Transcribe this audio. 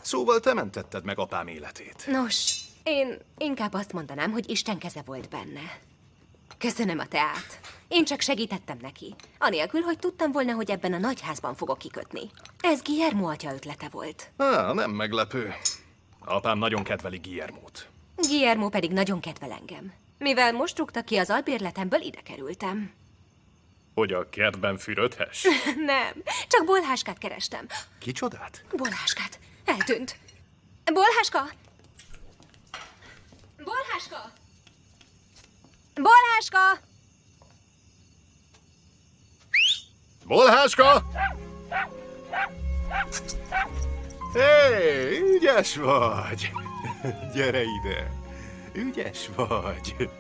Szóval te mentetted meg apám életét. Nos, én inkább azt mondanám, hogy Isten keze volt benne. Köszönöm a teát. Én csak segítettem neki. Anélkül, hogy tudtam volna, hogy ebben a nagyházban fogok kikötni. Ez Guillermo atya ötlete volt. Nem meglepő. Apám nagyon kedveli Guillermót. Guillermo pedig nagyon kedvel engem. Mivel most rúgtak ki az albérletemből, ide kerültem. Hogy a kertben fürödhess? Nem, csak bolháskát kerestem. Kicsodát? Bolháskát. Eltűnt. Bolháska! Bolháska! Bolháska! Bolháska! Hé, ügyes vagy! Gyere ide! Ügyes vagy!